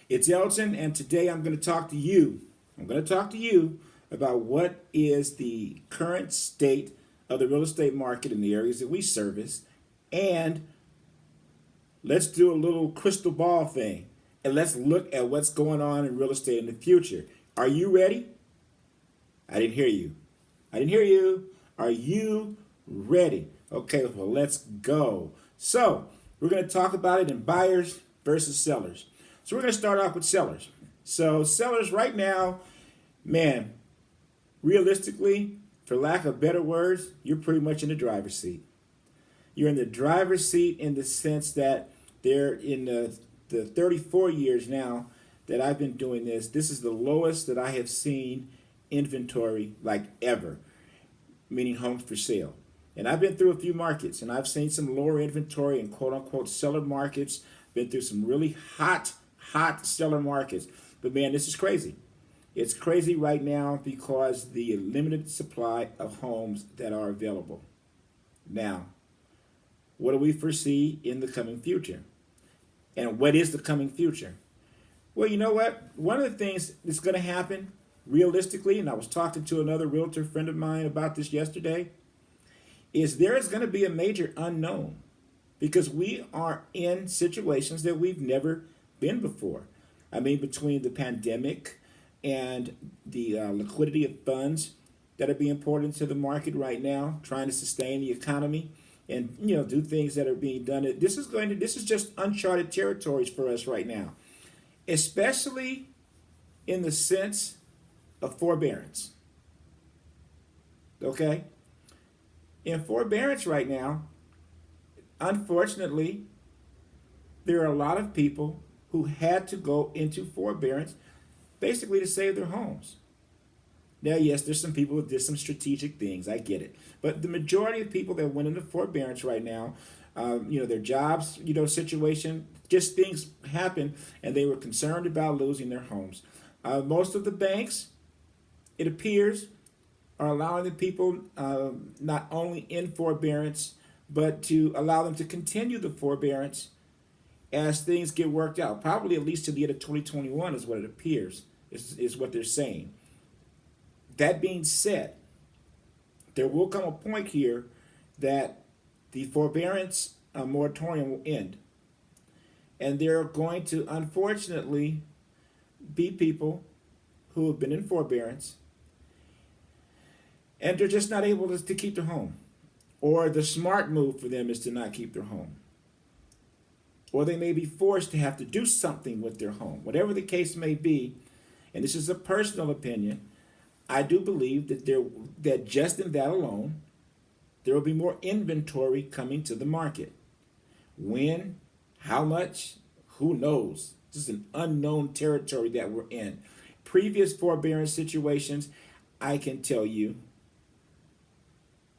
It's Elton, and today I'm going to talk to you. I'm going to talk to you about what is the current state of the real estate market in the areas that we service, and let's do a little crystal ball thing, and let's look at what's going on in real estate in the future. Are you ready? I didn't hear you. I didn't hear you. Are you ready? Okay, well, let's go. So, we're going to talk about it in buyers versus sellers. So, we're going to start off with sellers. So, sellers right now, man, realistically, for lack of better words, you're pretty much in the driver's seat. You're in the driver's seat in the sense that they're in the 34 years now that I've been doing this. This is the lowest that I have seen inventory like ever, meaning homes for sale. And I've been through a few markets, and I've seen some lower inventory and quote unquote seller markets. Been through some really hot seller markets. But man, this is crazy. It's crazy right now because the limited supply of homes that are available. Now, what do we foresee in the coming future? And what is the coming future? Well, you know what? One of the things that's going to happen realistically, and I was talking to another realtor friend of mine about this yesterday, is there is going to be a major unknown because we are in situations that we've never been before. I mean, between the pandemic and the liquidity of funds that are being poured into the market right now, trying to sustain the economy and do things that are being done. This is just uncharted territories for us right now, especially in the sense of forbearance. Okay? In forbearance right now, unfortunately, there are a lot of people who had to go into forbearance basically to save their homes. Now, yes, there's some people that did some strategic things. I get it. But the majority of people that went into forbearance right now, their jobs, situation, just things happen, and they were concerned about losing their homes. Most of the banks, it appears, are allowing the people not only in forbearance, but to allow them to continue the forbearance as things get worked out. Probably at least to the end of 2021 is what it appears, is what they're saying. That being said, there will come a point here that the forbearance moratorium will end. And there are going to, unfortunately, be people who have been in forbearance and they're just not able to keep their home. Or the smart move for them is to not keep their home. Or they may be forced to have to do something with their home. Whatever the case may be, and this is a personal opinion, I do believe that just in that alone, there will be more inventory coming to the market. When, how much, who knows? This is an unknown territory that we're in. Previous forbearance situations, I can tell you,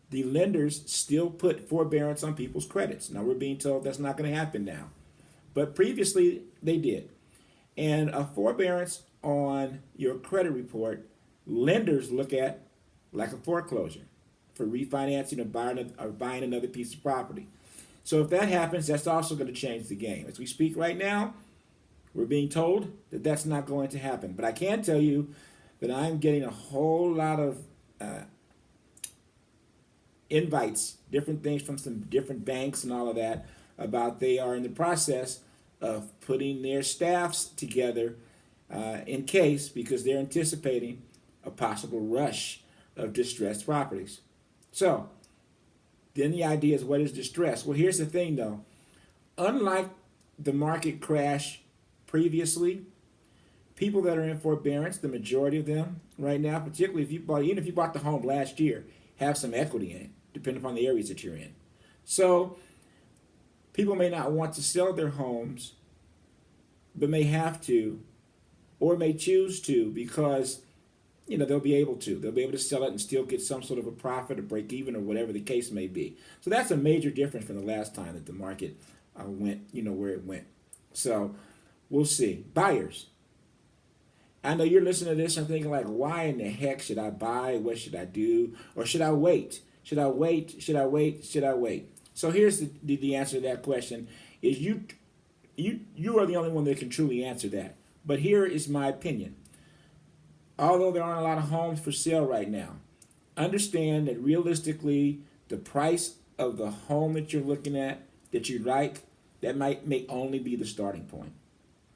the lenders still put forbearance on people's credits. Now we're being told that's not going to happen now. But previously they did. And a forbearance on your credit report, lenders look at like a foreclosure for refinancing or buying another piece of property. So if that happens, that's also going to change the game. As we speak right now, we're being told that that's not going to happen. But I can tell you that I'm getting a whole lot of invites, different things from some different banks and all of that, about they are in the process of putting their staffs together in case, because they're anticipating a possible rush of distressed properties. So then the idea is, what is distress? Well, here's the thing though. Unlike the market crash previously, people that are in forbearance, the majority of them right now, particularly even if you bought the home last year, have some equity in it, depending upon the areas that you're in. So people may not want to sell their homes, but may have to, or may choose to, because they'll be able to. They'll be able to sell it and still get some sort of a profit or break even or whatever the case may be. So that's a major difference from the last time that the market went, where it went. So we'll see. Buyers. I know you're listening to this and thinking like, why in the heck should I buy? What should I do? Or should I wait? Should I wait? Should I wait? Should I wait? So here's the answer to that question is you are the only one that can truly answer that. But here is my opinion. Although there aren't a lot of homes for sale right now, understand that realistically, the price of the home that you're looking at that you like, that may only be the starting point.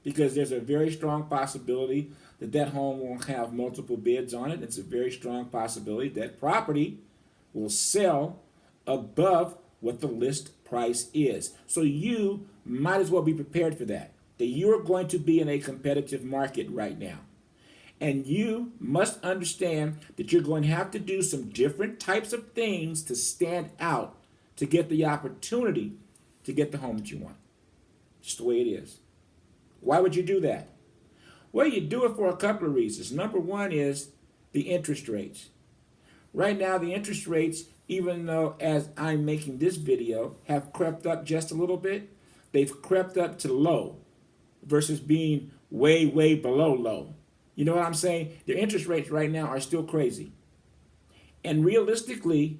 Because there's a very strong possibility that that home won't have multiple bids on it. It's a very strong possibility that property will sell above what the list price is. So you might as well be prepared for that. That you are going to be in a competitive market right now. And you must understand that you're going to have to do some different types of things to stand out, to get the opportunity to get the home that you want. Just the way it is. Why would you do that? Well, you do it for a couple of reasons. Number one is the interest rates. Right now, the interest rates, even though as I'm making this video, have crept up just a little bit, they've crept up to low versus being way, way below low. You know what I'm saying? Their interest rates right now are still crazy. And realistically,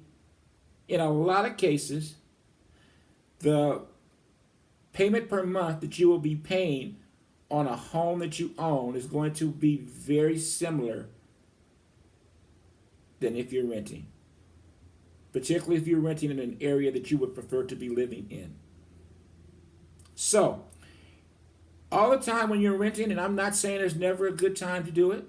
in a lot of cases, the payment per month that you will be paying on a home that you own is going to be very similar than if you're renting. Particularly if you're renting in an area that you would prefer to be living in. So, all the time when you're renting, and I'm not saying there's never a good time to do it,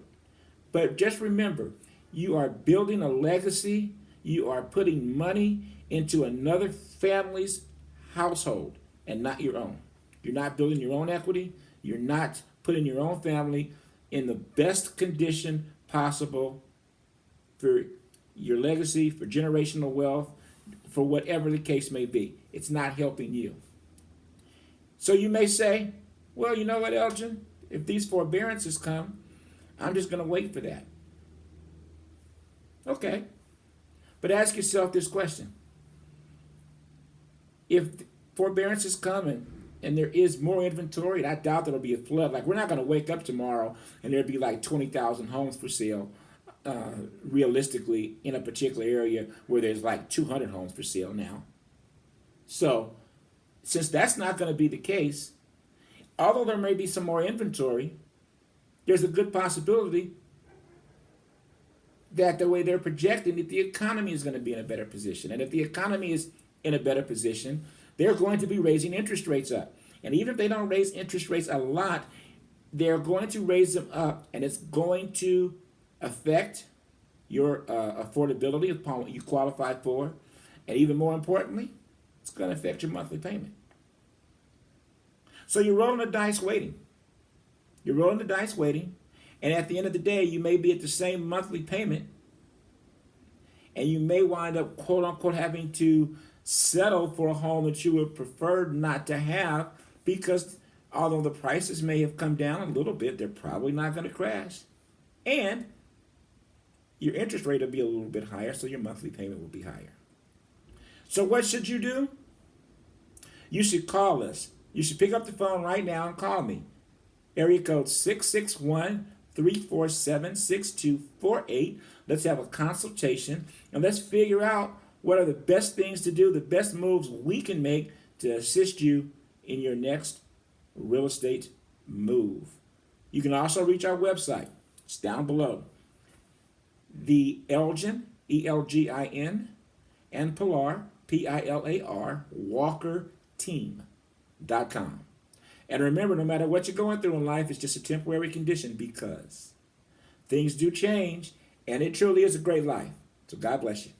but just remember, you are building a legacy, you are putting money into another family's household and not your own. You're not building your own equity, you're not putting your own family in the best condition possible for your legacy, for generational wealth, for whatever the case may be. It's not helping you. So you may say, well, you know what, Elgin? If these forbearances come, I'm just going to wait for that. Okay. But ask yourself this question. If forbearances come and there is more inventory, and I doubt there'll be a flood. Like, we're not going to wake up tomorrow and there'll be like 20,000 homes for sale, realistically, in a particular area where there's like 200 homes for sale now. So, since that's not going to be the case, although there may be some more inventory, there's a good possibility that the way they're projecting that the economy is going to be in a better position. And if the economy is in a better position, they're going to be raising interest rates up. And even if they don't raise interest rates a lot, they're going to raise them up, and it's going to affect your affordability upon what you qualify for. And even more importantly, it's going to affect your monthly payment. So you're rolling the dice waiting. You're rolling the dice waiting. And at the end of the day, you may be at the same monthly payment. And you may wind up, quote unquote, having to settle for a home that you would prefer not to have, because although the prices may have come down a little bit, they're probably not going to crash. And your interest rate will be a little bit higher, so your monthly payment will be higher. So what should you do? You should call us. You should pick up the phone right now and call me. Area code 661-347-6248. Let's have a consultation, and let's figure out what are the best things to do, the best moves we can make to assist you in your next real estate move. You can also reach our website. It's down below. The Elgin, E-L-G-I-N, and Pilar, P-I-L-A-R, WalkerTeam.com. And remember, no matter what you're going through in life, it's just a temporary condition, because things do change, and it truly is a great life. So God bless you.